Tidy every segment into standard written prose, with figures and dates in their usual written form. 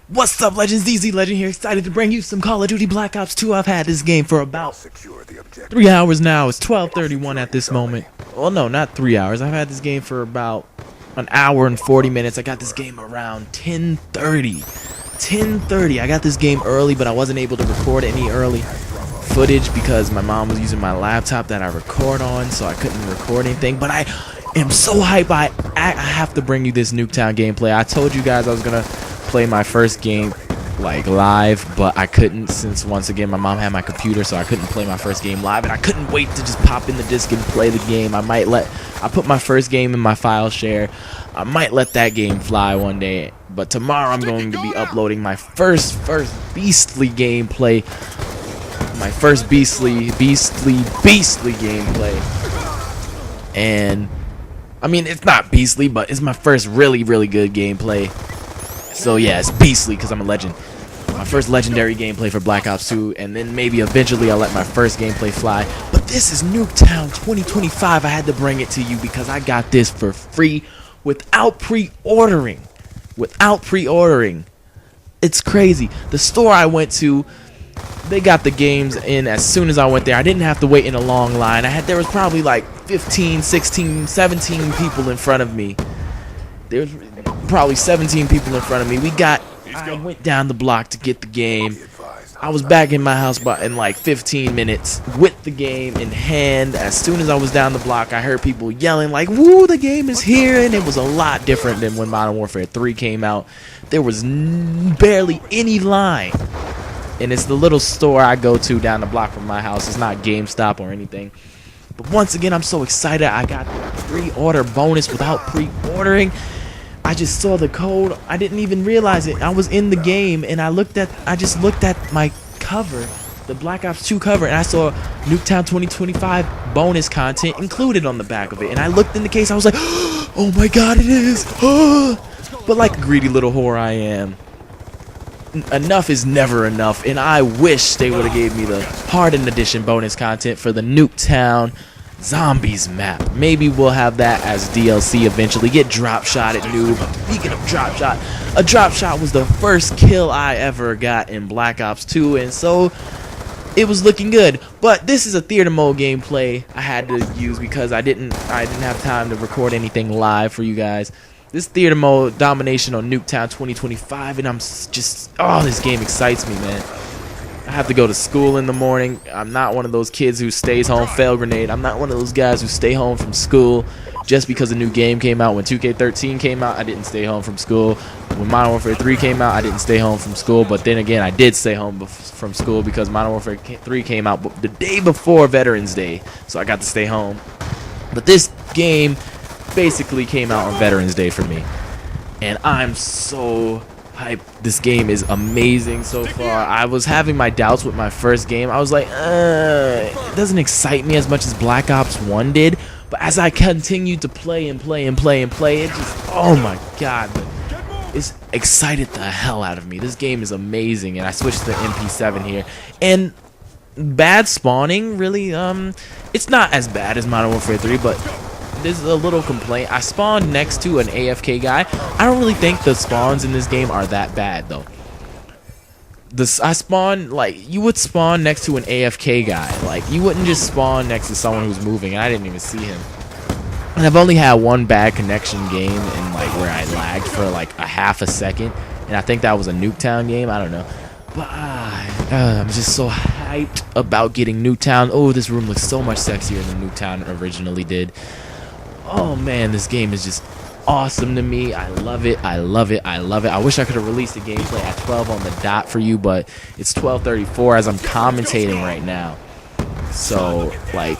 What's up, Legends? DZ Legend here, excited to bring you some Call of Duty Black Ops 2. I've had this game for about 3 hours now. It's 12:31 at this moment. Well, no, not 3 hours. I've had this game for about an hour and 40 minutes. I got this game around 10:30. 10:30. I got this game early, but I wasn't able to record any early footage because my mom was using my laptop that I record on, so I couldn't record anything. But I am so hyped. I have to bring you this Nuketown gameplay. I told you guys I was gonna play my first game like live, but I couldn't since once again my mom had my computer, so I couldn't play my first game live, and I couldn't wait to just pop in the disc and play the game. I put my first game in my file share. I might let that game fly one day, but tomorrow I'm going to be uploading my first beastly gameplay, my first beastly gameplay. And I mean, it's not beastly, but it's my first really good gameplay. So yeah, it's beastly because I'm a legend. My first legendary gameplay for Black Ops 2, and then maybe eventually I'll let my first gameplay fly. But this is Nuketown 2025. I had to bring it to you because I got this for free without pre-ordering. It's crazy. The store I went to, they got the games in as soon as I went there. I didn't have to wait in a long line. There was probably like 15, 16, 17 people in front of me. There's probably 17 people in front of me. I went down the block to get the game. I was back in my house in like 15 minutes with the game in hand. As soon as I was down the block, I heard people yelling like, "Woo, the game is here!" And it was a lot different than when Modern Warfare 3 came out. There was barely any line. And it's the little store I go to down the block from my house. It's not GameStop or anything. But once again, I'm so excited. I got the pre-order bonus without pre-ordering. I just saw the code. I didn't even realize it. I was in the game and I just looked at my cover, the Black Ops 2 cover, and I saw Nuketown 2025 bonus content included on the back of it. And I looked in the case. I was like, "Oh my God, it is!" But like a greedy little whore I am, enough is never enough, and I wish they would have gave me the Hardened Edition bonus content for the Nuketown Zombies map. Maybe we'll have that as DLC eventually. Get drop shot at noob. Speaking of drop shot, a drop shot was the first kill I ever got in Black Ops 2, and so it was looking good. But this is a theater mode gameplay I had to use because I didn't have time to record anything live for you guys. This theater mode domination on Nuketown 2025, and I'm just, this game excites me, man. I have to go to school in the morning. I'm not one of those kids who stays home, fail grenade. I'm not one of those guys who stay home from school just because a new game came out. When 2K13 came out, I didn't stay home from school. When Modern Warfare 3 came out, I didn't stay home from school. But then again, I did stay home from school because Modern Warfare 3 came out the day before Veterans Day, so I got to stay home. But this game basically came out on Veterans Day for me, and I'm so hyped. This game is amazing so far. I was having my doubts with my first game. I was like, it doesn't excite me as much as Black Ops 1 did, but as I continued to play, it just, oh my God, it's excited the hell out of me. This game is amazing, and I switched to the MP7 here, and bad spawning, really, it's not as bad as Modern Warfare 3, but there's a little complaint. I spawned next to an AFK guy. I don't really think the spawns in this game are that bad though. I spawned, like, you would spawn next to an AFK guy. Like, you wouldn't just spawn next to someone who's moving, and I didn't even see him. And I've only had one bad connection game in like where I lagged for like a half a second, and I think that was a Nuketown game. I don't know. But I'm just so hyped about getting Nuketown. Oh, this room looks so much sexier than Nuketown originally did. Oh man, this game is just awesome to me. I love it. I wish I could have released the gameplay at 12 on the dot for you, but it's 12:34 as I'm commentating right now. So, like,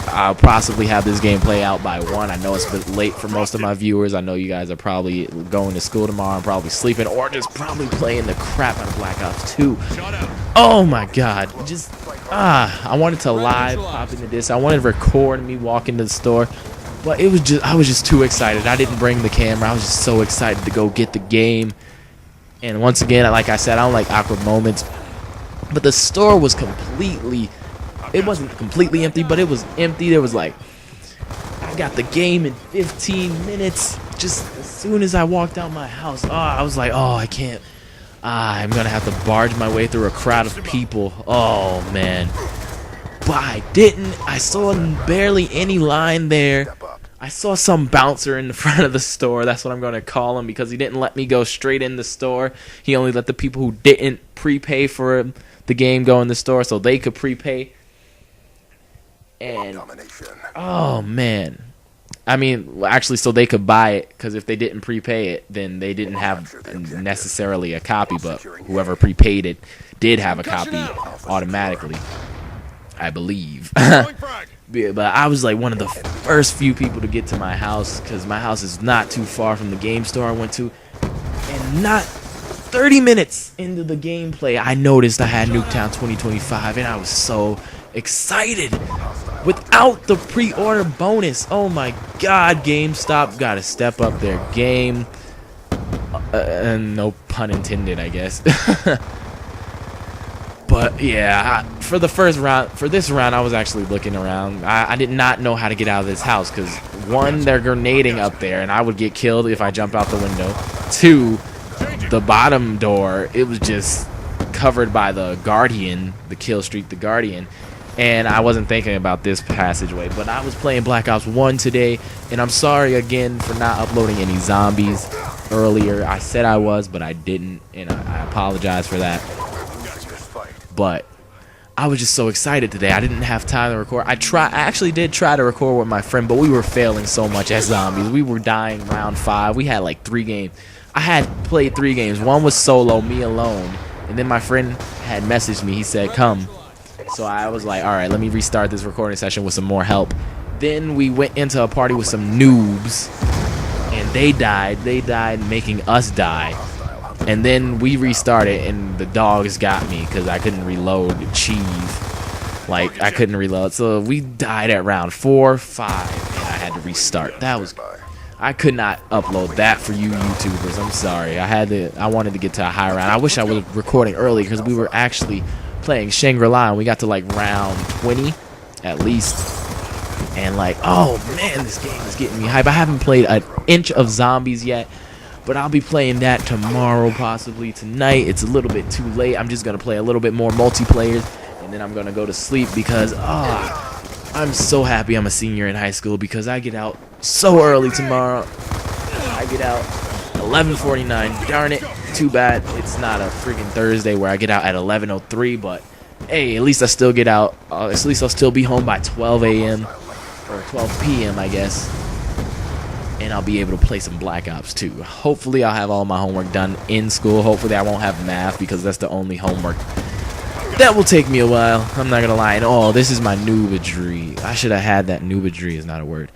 I'll possibly have this gameplay out by 1. I know it's a bit late for most of my viewers. I know you guys are probably going to school tomorrow and probably sleeping, or just probably playing the crap out of Black Ops 2. Oh my God. Just, I wanted to live pop into this. I wanted to record me walking to the store. But I was just too excited. I didn't bring the camera. I was just so excited to go get the game. And once again, like I said, I don't like awkward moments. But the store was it wasn't completely empty, but it was empty. There was like, I got the game in 15 minutes. Just as soon as I walked out my house, I was like, I I'm gonna have to barge my way through a crowd of people. Oh man. But I didn't. I saw barely any line there. I saw some bouncer in the front of the store. That's what I'm gonna call him, because he didn't let me go straight in the store. He only let the people who didn't prepay for the game go in the store so they could prepay. And oh man. I mean, actually, so they could buy it, because if they didn't prepay it, then they didn't have necessarily a copy, but whoever prepaid it did have a copy automatically, I believe. But I was like one of the first few people to get to my house, because my house is not too far from the game store I went to, and not 30 minutes into the gameplay, I noticed I had Nuketown 2025, and I was so excited. Without the pre-order bonus, oh my god, GameStop gotta step up their game. No pun intended, I guess. But yeah, for the first round, for this round, I was actually looking around. I did not know how to get out of this house, because one, they're grenading up there, and I would get killed if I jump out the window. Two, the bottom door, it was just covered by the Guardian, the kill streak, the Guardian. And I wasn't thinking about this passageway, but I was playing Black Ops 1 today, and I'm sorry again for not uploading any zombies earlier. I said I was, but I didn't, and I apologize for that. But I was just so excited today. I didn't have time to record. I actually did try to record with my friend, but we were failing so much as zombies. We were dying round 5. We had like 3 games. I had played 3 games. One was solo, me alone, and then my friend had messaged me. He said, "Come." So I was like, alright, let me restart this recording session with some more help. Then we went into a party with some noobs, and they died. They died making us die. And then we restarted, and the dogs got me because I couldn't reload. Cheese. Like, I couldn't reload. So we died at round 4, 5, and I had to restart. That was... I could not upload that for you YouTubers. I'm sorry. I wanted to get to a high round. I wish I was recording early, because we were actually playing Shangri-La, and we got to like round 20 at least, and like, oh man, this game is getting me hype. I haven't played an inch of zombies yet, but I'll be playing that tomorrow, possibly tonight. It's a little bit too late. I'm just gonna play a little bit more multiplayer, and then I'm gonna go to sleep, because I'm so happy I'm a senior in high school, because I get out so early tomorrow. I get out 11:49. Darn it. Too bad it's not a freaking Thursday where I get out at 11:03, but hey, at least I still get out. At least I'll still be home by 12 a.m. or 12 p.m. I guess, and I'll be able to play some Black Ops 2. Hopefully I'll have all my homework done in school. Hopefully I won't have math, because that's the only homework that will take me a while. I'm not gonna lie. And oh, this is my noobadry. I should have had that. Noobadry is not a word.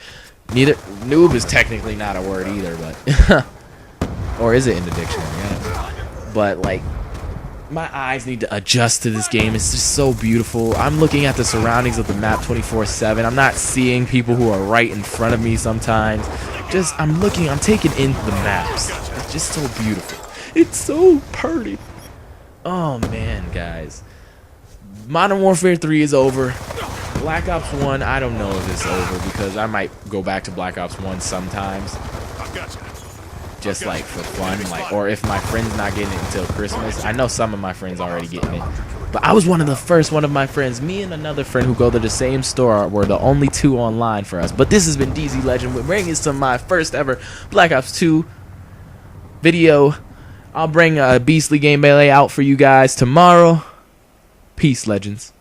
Neither noob is technically not a word either, but or is it in the dictionary? Yeah. But like, my eyes need to adjust to this game. It's just so beautiful. I'm looking at the surroundings of the map 24/7. I'm not seeing people who are right in front of me sometimes. I'm taking in the maps. It's just so beautiful. It's so pretty. Oh man, guys. Modern Warfare 3 is over. Black Ops 1, I don't know if it's over, because I might go back to Black Ops 1 sometimes. Just like for fun, like, or if my friend's not getting it until Christmas. I know some of my friends already getting it, but I was one of my friends. Me and another friend who go to the same store were the only 2 online for us. But this has been DZ Legend with bringing us to my first ever Black Ops 2 video. I'll bring a beastly gameplay out for you guys tomorrow. Peace, legends.